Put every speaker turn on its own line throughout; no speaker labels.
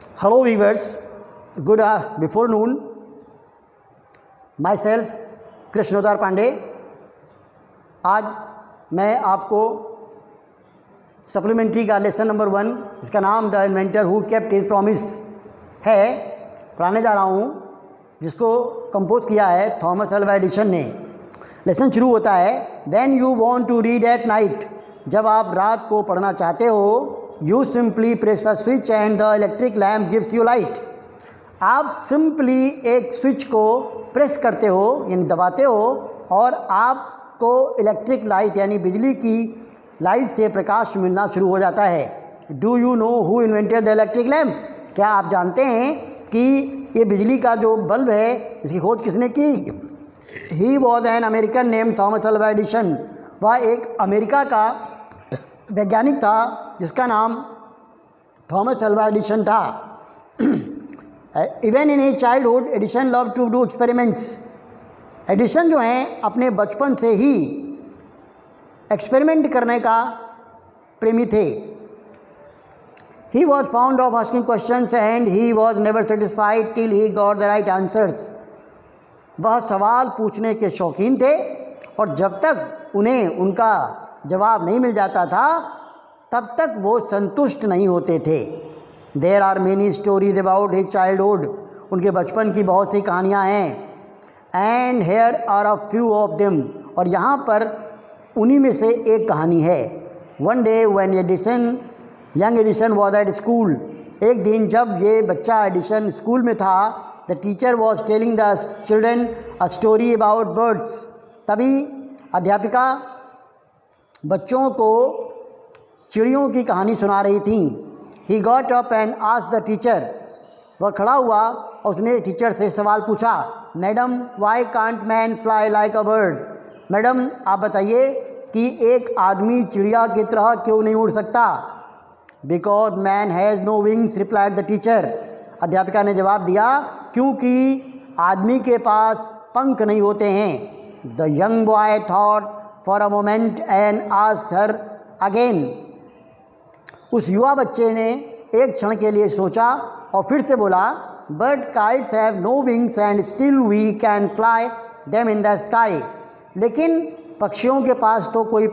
Hello viewers, good before noon. Myself कृष्णोदार Pandey. आज मैं आपको सप्लीमेंट्री का लेसन नंबर 1 इसका नाम the inventor who kept his promise है पढ़ाने जा रहा हूँ, जिसको कंपोज किया है थॉमस अल्वा एडिसन ने। लेसन शुरू होता है, when you want to read at night, जब आप रात को पढ़ना चाहते हो, you simply press the switch and the electric lamp gives you light. आप सिंपली एक स्विच को प्रेस करते हो यानी दबाते हो और आपको इलेक्ट्रिक लाइट यानी बिजली की लाइट से प्रकाश मिलना शुरू हो जाता है। Do you know who invented the electric lamp? क्या आप जानते हैं कि ये बिजली का जो बल्ब है इसकी खोज किसने की? He was an American name Thomas Alva Edison. वह एक अमेरिका का वैज्ञानिक था जिसका नाम थॉमस अल्वा एडिसन था। Even in his childhood Edison love to do experiments. Edison जो हैं अपने बचपन से ही एक्सपेरिमेंट करने का प्रेमी थे। He was found of asking questions and he was never satisfied till he got the right answers. वह सवाल पूछने के शौकीन थे और जब तक उन्हें उनका जवाब नहीं मिल जाता था तब तक वो संतुष्ट नहीं होते थे। There are many stories about his childhood. उनके बचपन की बहुत सी कहानियाँ हैं। And here are a few of them. और यहाँ पर उन्हीं में से एक कहानी है। One day when young Edison was at school. एक दिन जब ये बच्चा एडिसन स्कूल में था, the teacher was telling the children a story about birds. तभी अध्यापिका बच्चों को चिड़ियों की कहानी सुना रही थी। He got up and asked the teacher. वह खड़ा हुआ और उसने टीचर से सवाल पूछा, madam why can't man fly like a bird? Madam आप बताइए कि एक आदमी चिड़िया की तरह क्यों नहीं उड़ सकता? Because man has no wings, replied the teacher. अध्यापिका ने जवाब दिया, क्योंकि आदमी के पास पंख नहीं होते हैं। The young boy thought for a moment and asked her again. उस युवा बच्चे ने एक क्षण के लिए सोचा और फिर से बोला, but kites have no wings and still we can fly them in the sky. लेकिन पक्षियों के पास तो कोई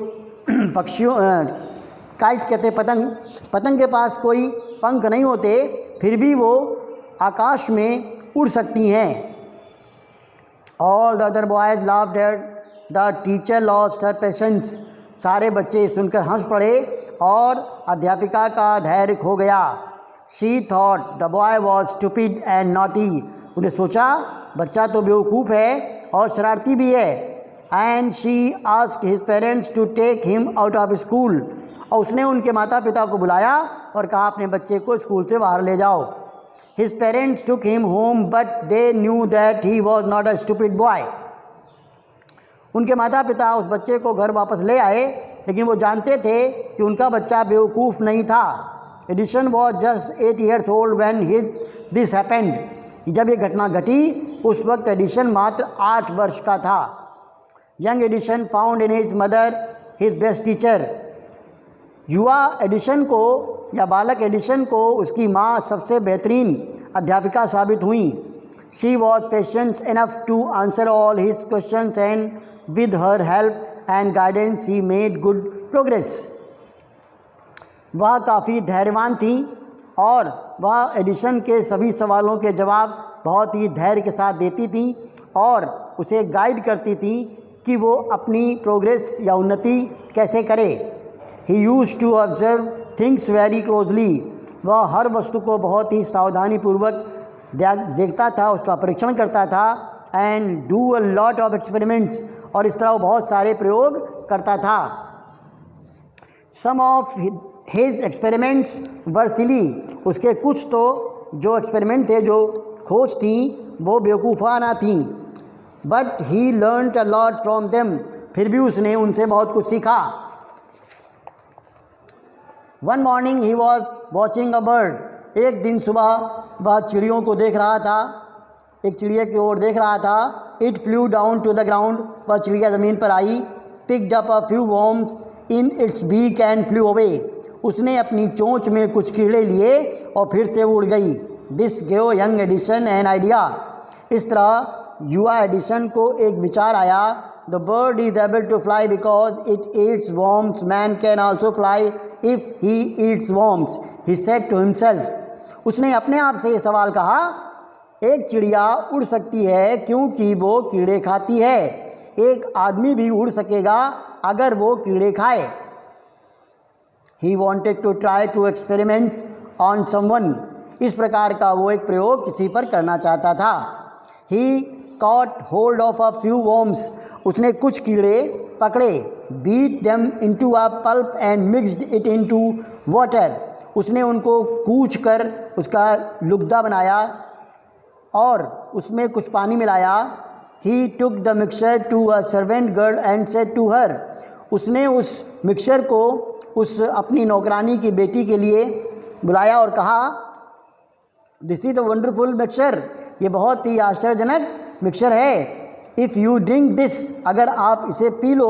काइट्स कहते पतंग के पास कोई पंख नहीं होते, फिर भी वो आकाश में उड़ सकती हैं। All the other boys laughed at the teacher lost her patience. सारे बच्चे सुनकर हंस पड़े और अध्यापिका का धैर्य खो गया। She thought the boy was stupid and naughty. उन्हें सोचा बच्चा तो बेवकूफ़ है और शरारती भी है। And she asked his parents to take him out of school. और उसने उनके माता पिता को बुलाया और कहा अपने बच्चे को स्कूल से बाहर ले जाओ। His parents took him home but they knew that he was not a stupid boy. उनके माता पिता उस बच्चे को घर वापस ले आए, लेकिन वो जानते थे कि उनका बच्चा बेवकूफ़ नहीं था। Edison was just 8 years old when this happened. जब ये घटना घटी उस वक्त एडिसन मात्र 8 वर्ष का था। Young Edison found in his mother his best teacher. युवा एडिसन को या बालक एडिसन को उसकी माँ सबसे बेहतरीन अध्यापिका साबित हुई। She was patient enough to answer all his questions and with her help and guidance he made good progress. वह काफ़ी धैर्यवान थी और वह एडिसन के सभी सवालों के जवाब बहुत ही धैर्य के साथ देती थी और उसे गाइड करती थी कि वो अपनी प्रोग्रेस या उन्नति कैसे करे। He used to observe things very closely. वह हर वस्तु को बहुत ही सावधानीपूर्वक देखता था, उसका परीक्षण करता था। And do a lot of experiments. और इस तरह वो बहुत सारे प्रयोग करता था। सम ऑफ हिज एक्सपेरिमेंट्स वर सिली। उसके कुछ तो जो एक्सपेरिमेंट थे, जो खोज थी, वो बेवकूफ़ाना थी। But he learned a lot from them. फिर भी उसने उनसे बहुत कुछ सीखा। One morning he was watching a bird. एक दिन सुबह वह चिड़ियों को देख रहा था, एक चिड़िया की ओर देख रहा था। It flew down to the ground. वह चिड़िया ज़मीन पर आई। Picked up a few worms in its beak and flew away. उसने अपनी चोंच में कुछ कीड़े लिए और फिर से उड़ गई। This gave young Edison an idea. इस तरह युवा एडिसन को एक विचार आया। The bird is able to fly because it eats worms, man can also fly if he eats worms, he said to himself. उसने अपने आप से ये सवाल कहा, एक चिड़िया उड़ सकती है क्योंकि वो कीड़े खाती है, एक आदमी भी उड़ सकेगा अगर वो कीड़े खाए। He wanted to try to experiment on someone. इस प्रकार का वो एक प्रयोग किसी पर करना चाहता था। He caught hold of a few worms. उसने कुछ कीड़े पकड़े। Beat them into a pulp and mixed it into water. उसने उनको कूच कर उसका लुगदा बनाया और उसमें कुछ पानी मिलाया। He took the mixture to a servant girl and said to her. उसने उस मिक्सचर को उस अपनी नौकरानी की बेटी के लिए बुलाया और कहा, this is a wonderful mixture, ये बहुत ही आश्चर्यजनक मिक्सचर है। इफ़ यू ड्रिंक दिस, अगर आप इसे पी लो,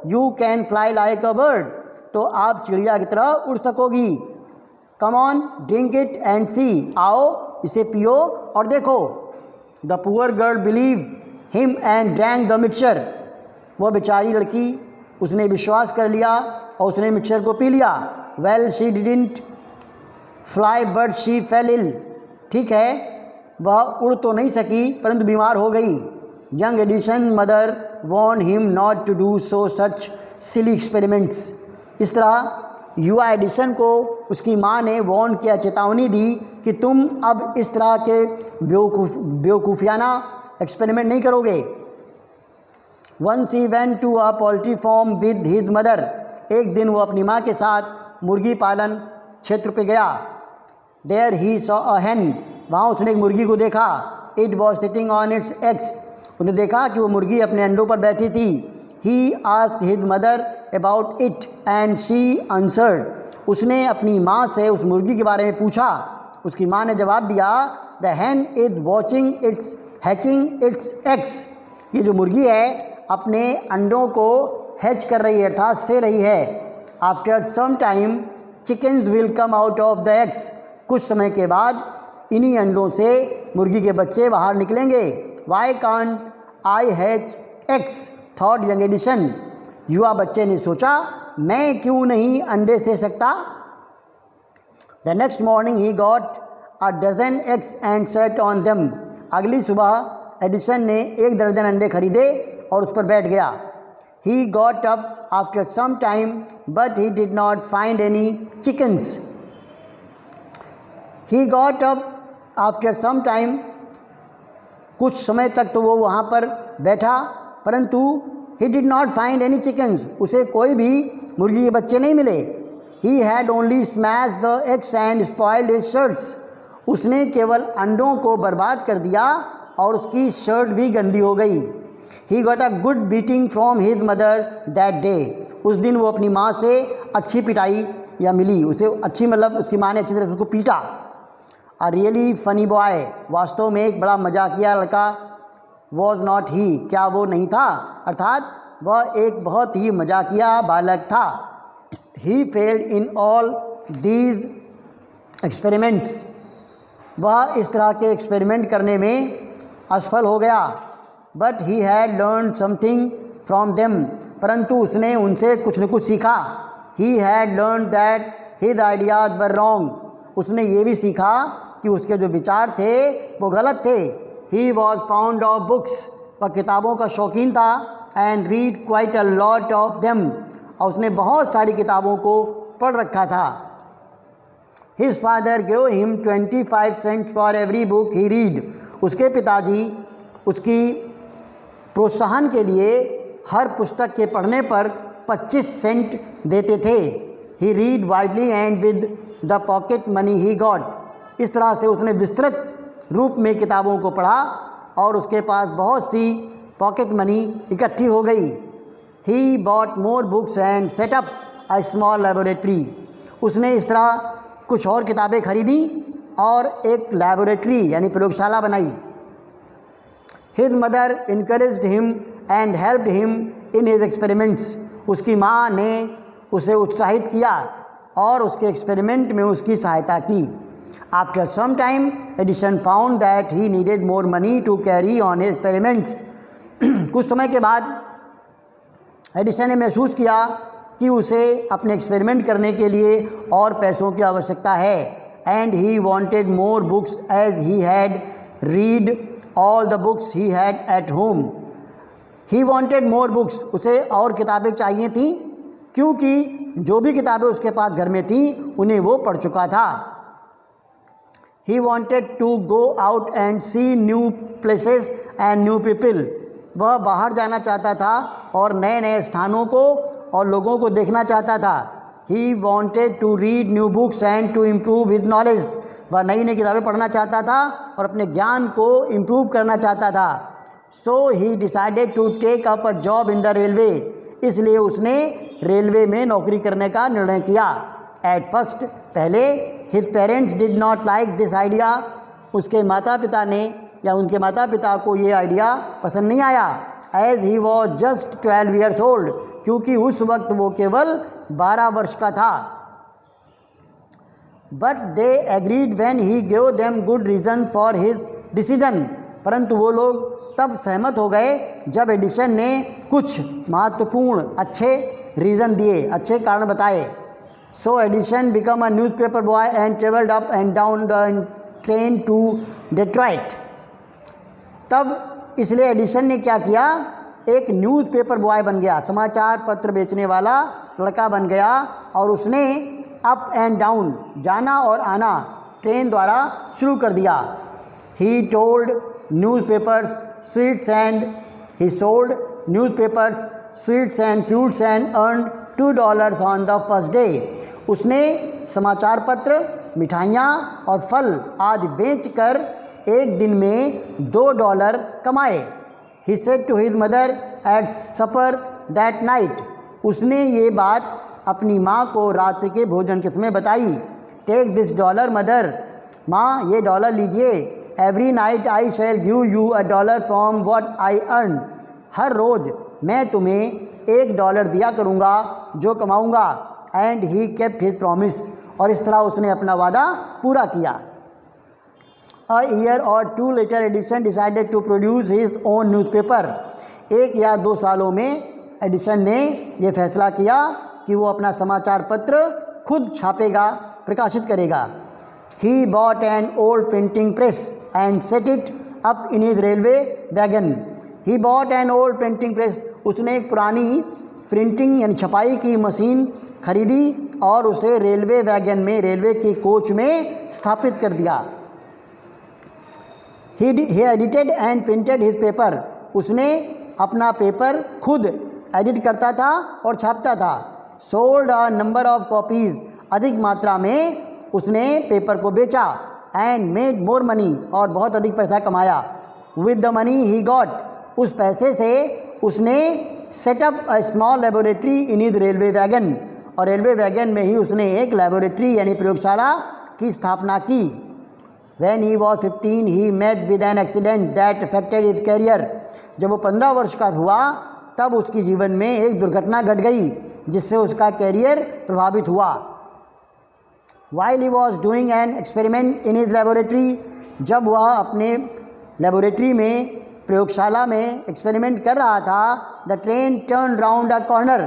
you can fly like a bird, तो आप चिड़िया की तरह उड़ सकोगी। Come on drink it and see, आओ इसे पियो और देखो। The poor girl believe him and drank the mixture. वह बेचारी लड़की, उसने विश्वास कर लिया और उसने मिक्सचर को पी लिया। Well she didn't fly but she fell ill. ठीक है, वह उड़ तो नहीं सकी परंतु बीमार हो गई। Young Edison mother warn him not to do so such silly experiments. इस तरह युवा एडिसन को उसकी माँ ने वॉर्न किया, चेतावनी दी कि तुम अब इस तरह के बेवकूफ़ियाना एक्सपेरिमेंट नहीं करोगे। Once he went to a poultry farm with his mother. एक दिन वो अपनी माँ के साथ मुर्गी पालन क्षेत्र पे गया। There he saw a hen. वहाँ उसने एक मुर्गी को देखा। It was sitting on its eggs. उसने देखा कि वो मुर्गी अपने अंडों पर बैठी थी। He asked his mother about it and she answered. उसने अपनी माँ से उस मुर्गी के बारे में पूछा। उसकी माँ ने जवाब दिया, The hen is watching its hatching its eggs. ये जो मुर्गी है अपने अंडों को हैच कर रही है, अर्थात से रही है। After some time chickens will come out of the eggs. कुछ समय के बाद इन्हीं अंडों से मुर्गी के बच्चे बाहर निकलेंगे। Why can't I hatch eggs thought young Edison. युवा बच्चे ने सोचा, मैं क्यों नहीं अंडे से सकता। The next morning he got a dozen eggs and sat on them. अगली सुबह एडिसन ने 1 दर्जन अंडे खरीदे और उस पर बैठ गया। He got up after some time, but he did not find any chickens. He got up after some time, कुछ समय तक तो वो वहाँ पर बैठा, परंतु he did not find any chickens. उसे कोई भी मुर्गी के बच्चे नहीं मिले। He had only smashed the eggs and spoiled his shirts. उसने केवल अंडों को बर्बाद कर दिया और उसकी शर्ट भी गंदी हो गई। He got a good beating from his mother that day. उस दिन वो अपनी माँ से अच्छी पिटाई या मिली, उसे अच्छी मतलब उसकी माँ ने अच्छी तरह से उसको पीटा। A really funny boy. वास्तव में एक बड़ा मजाकिया लड़का। Was not he. क्या वो नहीं था, अर्थात वह एक बहुत ही मजाकिया बालक था। He failed in all these experiments. वह इस तरह के एक्सपेरिमेंट करने में असफल हो गया। But he had learn something from them. परंतु उसने उनसे कुछ न कुछ सीखा। He had learn that his ideas were wrong. उसने ये भी सीखा कि उसके जो विचार थे वो गलत थे। He was found of books. वह किताबों का शौकीन था। And read quite a lot of them. और उसने बहुत सारी किताबों को पढ़ रखा था। His father give him 25 cents for every book he read. उसके पिताजी उसकी प्रोत्साहन के लिए हर पुस्तक के पढ़ने पर 25 सेंट देते थे। He read widely and with the pocket money he got. इस तरह से उसने विस्तृत रूप में किताबों को पढ़ा और उसके पास बहुत सी पॉकेट मनी इकट्ठी हो गई। He bought more books and set up a small laboratory. उसने इस तरह कुछ और किताबें खरीदी और एक लेबोरेटरी यानी प्रयोगशाला बनाई। His mother encouraged him and helped him in his experiments. उसकी माँ ने उसे उत्साहित किया और उसके एक्सपेरिमेंट में उसकी सहायता की। After some time Edison found that he needed more money to carry on experiments. कुछ समय के बाद एडिसन ने महसूस किया कि उसे अपने एक्सपेरिमेंट करने के लिए और पैसों की आवश्यकता है। And he wanted more books as he had read all the books he had at home. He wanted more books, उसे और किताबें चाहिए थी क्योंकि जो भी किताबें उसके पास घर में थी उन्हें वो पढ़ चुका था। He wanted to go out and see new places and new people. वह बाहर जाना चाहता था और नए नए स्थानों को और लोगों को देखना चाहता था। He wanted to read new books and to improve his knowledge. वह नई नई किताबें पढ़ना चाहता था और अपने ज्ञान को इम्प्रूव करना चाहता था। So he decided to take up a job in the railway. इसलिए उसने रेलवे में नौकरी करने का निर्णय किया। एट फर्स्ट, पहले his parents did not like this idea. उसके माता पिता ने या उनके माता पिता को ये आइडिया पसंद नहीं आया। As he was just 12 years old, क्योंकि उस वक्त वो केवल 12 वर्ष का था। But they agreed when he gave them good reason for his decision. परंतु वो लोग तब सहमत हो गए जब एडिसन ने कुछ महत्वपूर्ण अच्छे रीज़न दिए, अच्छे कारण बताए। So Edison become a newspaper boy and travelled up and down the train to Detroit. तब इसलिए एडिसन ने क्या किया, एक न्यूज़पेपर बॉय बन गया, समाचार पत्र बेचने वाला लड़का बन गया और उसने अप एंड डाउन, जाना और आना ट्रेन द्वारा शुरू कर दिया। He told newspapers sweets and he sold newspapers sweets and fruits and earn $2 on the first day. उसने समाचार पत्र, मिठाइयाँ और फल आदि बेचकर एक दिन में $2 कमाए। He said to his mother at supper that night. उसने ये बात अपनी माँ को रात्रि के भोजन के समय बताई। टेक दिस $, मदर, माँ ये $, लीजिए। Every night I shall give you $1 from what I earn. हर रोज़ मैं तुम्हें $1 दिया करूँगा जो कमाऊँगा। And he kept his promise. और इस तरह उसने अपना वादा पूरा किया। A year or 2 later, Edison decided to produce his own newspaper. 1 या 2 सालों में एडिसन ने यह फैसला किया कि वो अपना समाचार पत्र खुद छापेगा, प्रकाशित करेगा। He bought an old printing press and set it up in his railway wagon. He bought an old printing press. उसने एक पुरानी प्रिंटिंग यानी छपाई की मशीन खरीदी और उसे रेलवे वैगन में, रेलवे के कोच में स्थापित कर दिया। He edited and printed his paper. उसने अपना पेपर खुद एडिट करता था और छापता था। Sold a number of copies. अधिक मात्रा में उसने पेपर को बेचा। And made more money. और बहुत अधिक पैसा कमाया। With the money he got. उस पैसे से उसने set up a small laboratory in his railway wagon. और रेलवे वैगन में ही उसने एक लेबोरेटरी यानी प्रयोगशाला की स्थापना की। When he was 15, he met with an accident that affected his career. जब वो 15 वर्ष का हुआ तब उसके जीवन में एक दुर्घटना घट गई जिससे उसका कैरियर प्रभावित हुआ। While he was doing an experiment in his laboratory, जब वह अपने लेबोरेटरी में, प्रयोगशाला में एक्सपेरिमेंट कर रहा था, the train turned round a corner.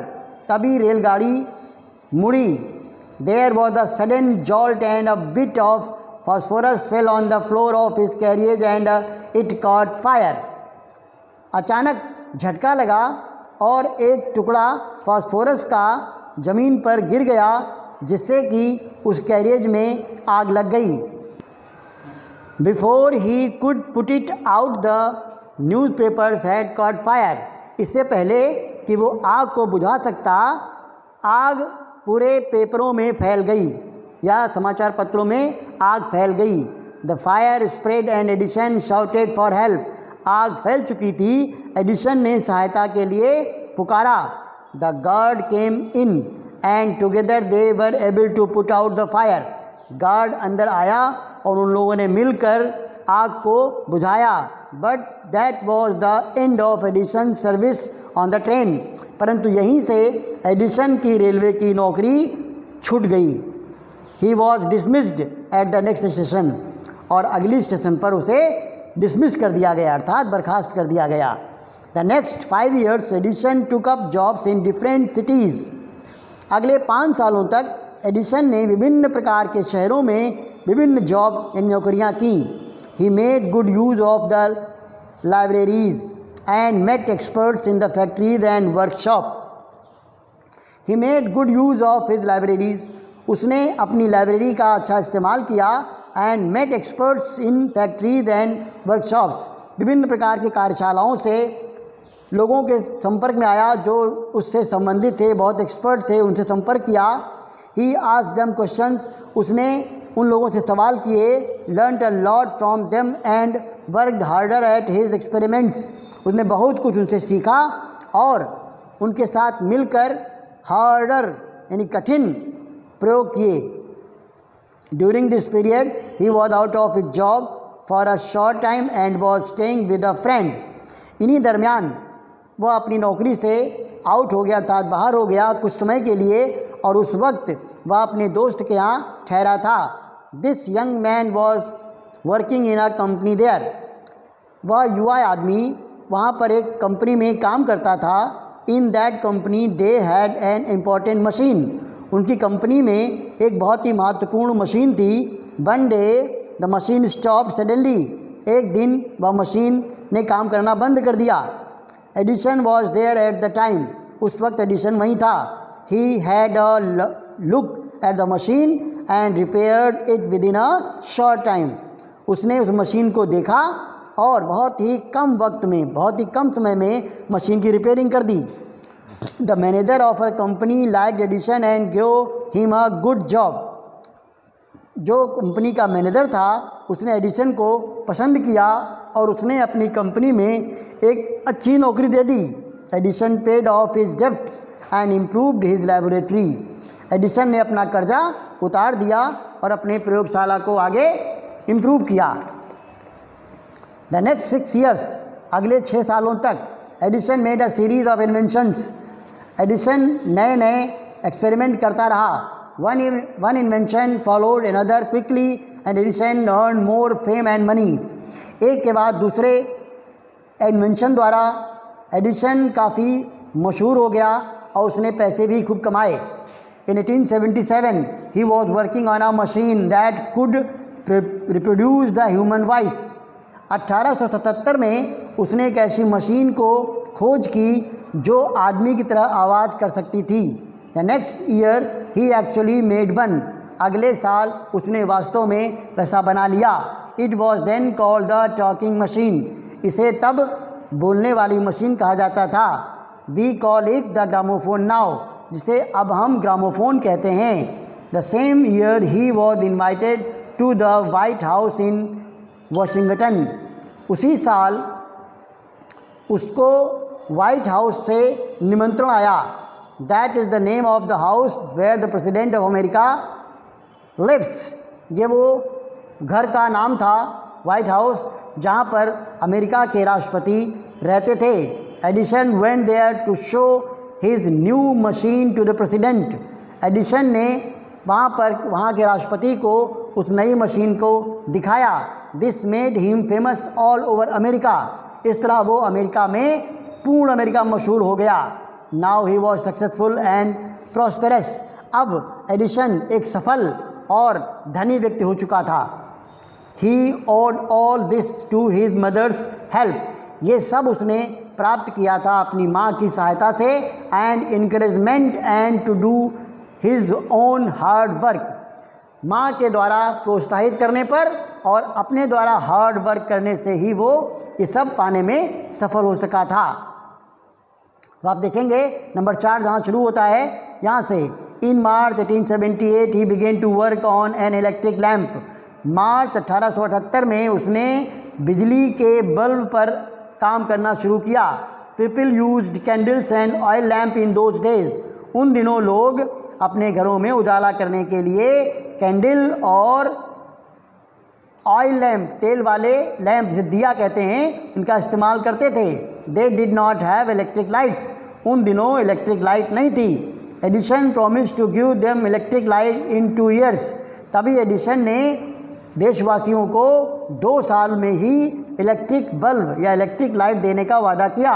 तभी रेलगाड़ी मुड़ी। There was a sudden jolt and a bit of phosphorus fell on the floor of his carriage and it caught fire. अचानक झटका लगा और एक टुकड़ा फास्फोरस का ज़मीन पर गिर गया जिससे कि उस कैरियज में आग लग गई। Before he could put it out, the newspapers had caught fire. इससे पहले कि वो आग को बुझा सकता, आग पूरे पेपरों में फैल गई या समाचार पत्रों में आग फैल गई। The fire spread and Edison shouted for help. आग फैल चुकी थी, एडिसन ने सहायता के लिए पुकारा। The guard came in and together they were able to put out the fire. Guard अंदर आया और उन लोगों ने मिलकर आग को बुझाया। But that was the end of Edison service on the train. परंतु यहीं से एडिसन की रेलवे की नौकरी छूट गई। He was dismissed at the next station, और अगली स्टेशन पर उसे डिसमिस कर दिया गया, अर्थात बर्खास्त कर दिया गया। The next 5 years Edison took up jobs in different cities. अगले 5 सालों तक एडिसन ने विभिन्न प्रकार के शहरों में विभिन्न जॉब यानी नौकरियाँ की। He made good use of the libraries and met experts in the factories and workshop. He made good use of his libraries, उसने अपनी लाइब्रेरी का अच्छा इस्तेमाल किया। And met experts in factories and workshops, विभिन्न प्रकार की कार्यशालाओं से लोगों के संपर्क में आया जो उससे संबंधित थे, बहुत एक्सपर्ट थे, उनसे संपर्क किया। ही आस्क्ड देम क्वेश्चंस, उसने उन लोगों से सवाल किए। Learned a lot from them and worked harder at his experiments, उसने बहुत कुछ उनसे सीखा और उनके साथ मिलकर हार्डर यानी कठिन प्रयोग किए। During this period he was out of his job for a short time and was staying with a friend. इन्हीं दरमियान वह अपनी नौकरी से आउट हो गया, अर्थात बाहर हो गया कुछ समय के लिए, और उस वक्त वह अपने दोस्त के यहाँ ठहरा था। This young man was working in a company there, वह युवा आदमी वहाँ पर एक कंपनी में काम करता था। In that company they had an important machine, उनकी कंपनी में एक बहुत ही महत्वपूर्ण मशीन थी। One day the machine stop suddenly, एक दिन वह मशीन ने काम करना बंद कर दिया। Edison was there at the time, उस वक्त एडिसन वहीं था। He had a look at the machine and repaired it with in a short time, उसने उस मशीन को देखा और बहुत ही कम वक्त में, बहुत ही कम समय में मशीन की रिपेयरिंग कर दी। The manager of a company liked Edison and give him a good job, जो कंपनी का मैनेजर था उसने एडिसन को पसंद किया और उसने अपनी कंपनी में एक अच्छी नौकरी दे दी। Edison paid off his debts and improved his laboratory, Edison ने अपना कर्जा उतार दिया और अपने प्रयोगशाला को आगे इम्प्रूव किया। द नेक्स्ट 6 years, अगले 6 सालों तक Edison made a series of inventions, Edison नए नए एक्सपेरिमेंट करता रहा। One invention followed another quickly and Edison earn more fame and money, एक के बाद दूसरे इन्वेंशन द्वारा एडिसन काफ़ी मशहूर हो गया और उसने पैसे भी खूब कमाए। इन 1877 he was working on a machine that could reproduce the human voice, 1877 में उसने एक ऐसी मशीन को खोज की जो आदमी की तरह आवाज़ कर सकती थी। The next year he actually made one, अगले साल उसने वास्तव में वैसा बना लिया। It was then called the talking machine, इसे तब बोलने वाली मशीन कहा जाता था। We call it the gramophone now, जिसे अब हम ग्रामोफोन कहते हैं। The same year he was invited to the White House in Washington, उसी साल उसको वाइट हाउस से निमंत्रण आया। That is the name of the house where the president of America lives, ये वो घर का नाम था वाइट हाउस जहाँ पर अमेरिका के राष्ट्रपति रहते थे। Edison went there to show his new machine to the president, Edison ने वहाँ के राष्ट्रपति को उस नई मशीन को दिखाया। This made him famous all over America, इस तरह वो अमेरिका में, पूर्ण अमेरिका मशहूर हो गया। Now he was successful and prosperous, अब एडिसन एक सफल और धनी व्यक्ति हो चुका था। He owed all this to his mother's help, ये सब उसने प्राप्त किया था अपनी माँ की सहायता से। And encouragement and to do his own hard work, माँ के द्वारा प्रोत्साहित करने पर और अपने द्वारा हार्ड वर्क करने से ही वो ये सब पाने में सफल हो सका था। तो आप देखेंगे नंबर 4 जहाँ शुरू होता है यहाँ से, in March 1878 he began to work on an electric lamp, मार्च 1878 में उसने बिजली के बल्ब पर काम करना शुरू किया। People used candles and oil lamp in those days, उन दिनों लोग अपने घरों में उजाला करने के लिए कैंडल और ऑयल लैम्प, तेल वाले लैम्प जिसे दिया कहते हैं, इनका इस्तेमाल करते थे। They did not have electric lights, उन दिनों इलेक्ट्रिक लाइट नहीं थी। Edison promise to give them electric light in 2 years। तभी एडिसन ने देशवासियों को 2 साल में ही इलेक्ट्रिक बल्ब या इलेक्ट्रिक लाइट देने का वादा किया।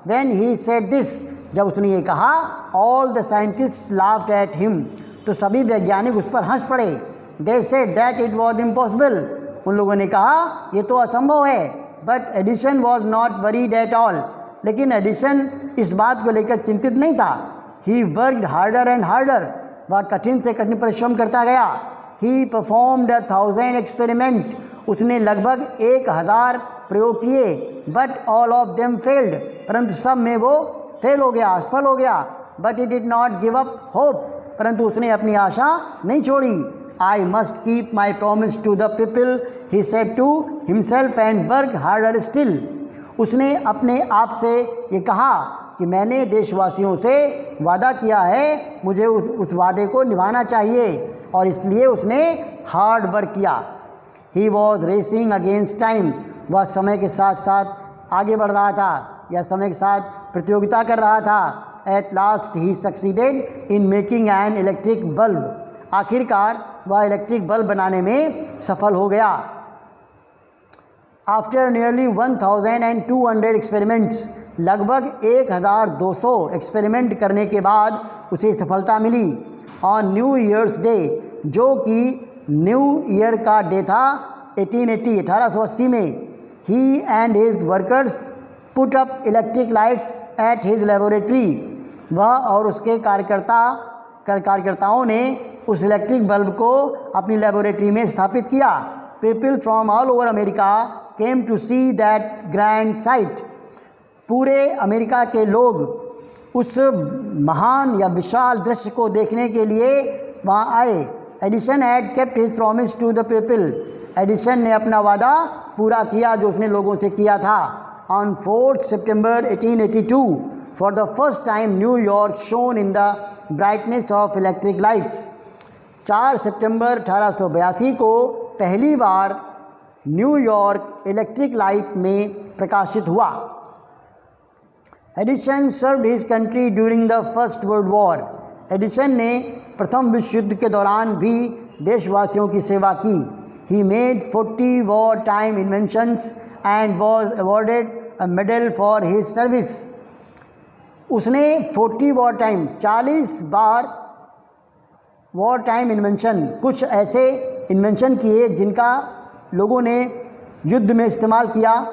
When he said this, जब उसने ये कहा, all the scientists laughed at him, तो सभी वैज्ञानिक उस पर हंस पड़े। They said that it was impossible, उन लोगों ने कहा ये तो असंभव है। But Edison was not worried at all, लेकिन एडिसन इस बात को लेकर चिंतित नहीं था। He worked harder and harder, वह कठिन से कठिन परिश्रम करता गया। He performed 1000 experiment, उसने लगभग 1000 प्रयोग किए। But all of them failed, परंतु सब में वो फेल हो गया, असफल हो गया। But he did not give up hope, परंतु उसने अपनी आशा नहीं छोड़ी। I must keep my promise to the people, he said to himself and worked harder still। उसने अपने आप से ये कहा कि मैंने देशवासियों से वादा किया है, मुझे उस वादे को निभाना चाहिए, और इसलिए उसने हार्ड वर्क किया। He was racing against time, वह समय के साथ साथ आगे बढ़ रहा था या समय के साथ प्रतियोगिता कर रहा था। At last he succeeded in making an electric bulb, आखिरकार वह इलेक्ट्रिक बल्ब बनाने में सफल हो गया। आफ्टर नियरली 1200 एक्सपेरिमेंट्स, लगभग 1200 एक्सपेरिमेंट करने के बाद उसे सफलता मिली। ऑन न्यू ईयर्स डे, जो कि न्यू ईयर का डे था 1880 में, he and his workers put up electric lights at his laboratory, वह और उसके कार्यकर्ताओं ने उस इलेक्ट्रिक बल्ब को अपनी लेबोरेटरी में स्थापित किया। People from all over America came to see that grand sight, पूरे अमेरिका के लोग उस महान या विशाल दृश्य को देखने के लिए वहाँ आए। Edison had kept his promise to the people, Edison ने अपना वादा पूरा किया जो उसने लोगों से किया था। On 4 September 1882, for the first time New York shown in the brightness of electric lights, 4 सितंबर 1882 को पहली बार न्यूयॉर्क इलेक्ट्रिक लाइट में प्रकाशित हुआ। Edison served his country during the first world war, Edison ने प्रथम विश्व युद्ध के दौरान भी देशवासियों की सेवा की। He made 40 war time inventions and was awarded a medal for his service, उसने 40 वॉर टाइम 40 बार वॉर टाइम इन्वेंशन, कुछ ऐसे इन्वेंशन किए जिनका लोगों ने युद्ध में इस्तेमाल किया,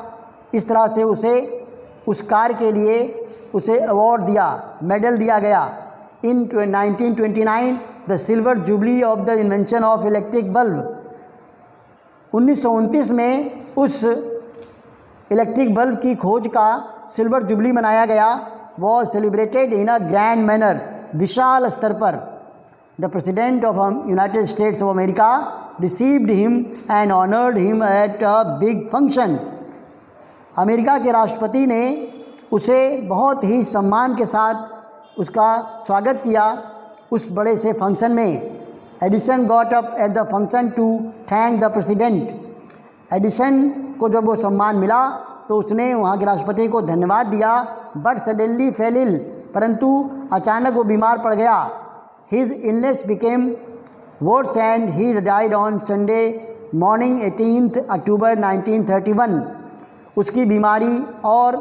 इस तरह से उसे उस कार्य के लिए उसे अवार्ड दिया, मेडल दिया गया। इन 1929 the silver jubilee of the invention of electric bulb, 1929 में उस इलेक्ट्रिक बल्ब की खोज का सिल्वर जुबली मनाया गया। Was celebrated in a grand manner, विशाल स्तर पर। The president of United States of America received him and honoured him at a big function, America के राष्ट्रपति ने उसे बहुत ही सम्मान के साथ उसका स्वागत किया उस बड़े से फंक्शन में। Edison got up at the function to thank the president, Edison को जब वो सम्मान मिला तो उसने वहाँ के राष्ट्रपति को धन्यवाद दिया। बट सडनली फेल इल, परंतु अचानक वो बीमार पड़ गया। His illness became worse and he died on Sunday morning 18 October 1931, उसकी बीमारी और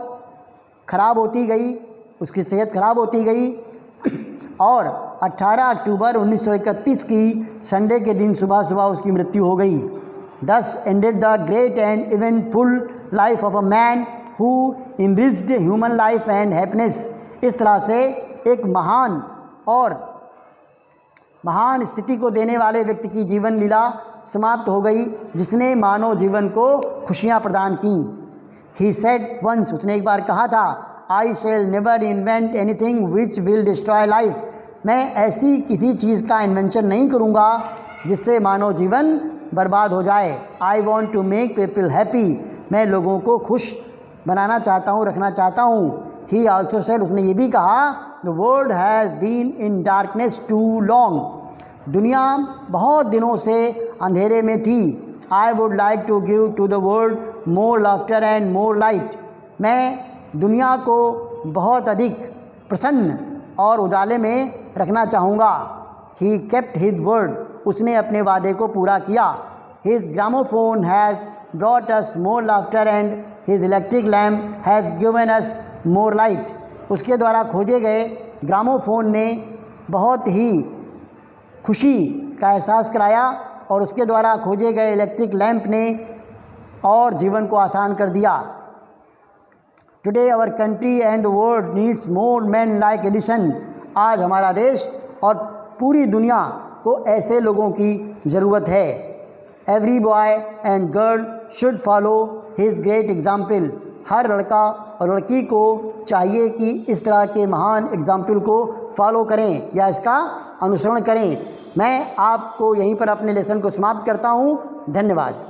ख़राब होती गई, उसकी सेहत खराब होती गई और 18 अक्टूबर 1931 की संडे के दिन सुबह सुबह उसकी मृत्यु हो गई। Thus ended the great and eventful life of a man who enriched human life and happiness। इस तरह से एक महान स्थिति को देने वाले व्यक्ति की जीवन लीला समाप्त हो गई, जिसने मानव जीवन को खुशियाँ प्रदान की। He said once, उसने एक बार कहा था, I shall never invent anything which will destroy life। मैं ऐसी किसी चीज़ का इन्वेंशन नहीं करूँगा जिससे मानव जीवन बर्बाद हो जाए। I want to make people happy, मैं लोगों को खुश बनाना चाहता हूँ, रखना चाहता हूँ। He also said, उसने ये भी कहा, the world has been in darkness too long, दुनिया बहुत दिनों से अंधेरे में थी। I would like to give to the world more laughter and more light, मैं दुनिया को बहुत अधिक प्रसन्न और उजाले में रखना चाहूँगा। ही केप्ट हिज वर्ड, उसने अपने वादे को पूरा किया। His gramophone has brought us more laughter and his electric lamp has given us more light, उसके द्वारा खोजे गए ग्रामोफोन ने बहुत ही खुशी का एहसास कराया और उसके द्वारा खोजे गए इलेक्ट्रिक लैंप ने और जीवन को आसान कर दिया। Today our country and the world needs more man like Edison, आज हमारा देश और पूरी दुनिया को ऐसे लोगों की ज़रूरत है। Every boy and girl should follow his great example, हर लड़का और लड़की को चाहिए कि इस तरह के महान एग्जाम्पल को फॉलो करें या इसका अनुसरण करें। मैं आपको यहीं पर अपने लेसन को समाप्त करता हूँ। धन्यवाद।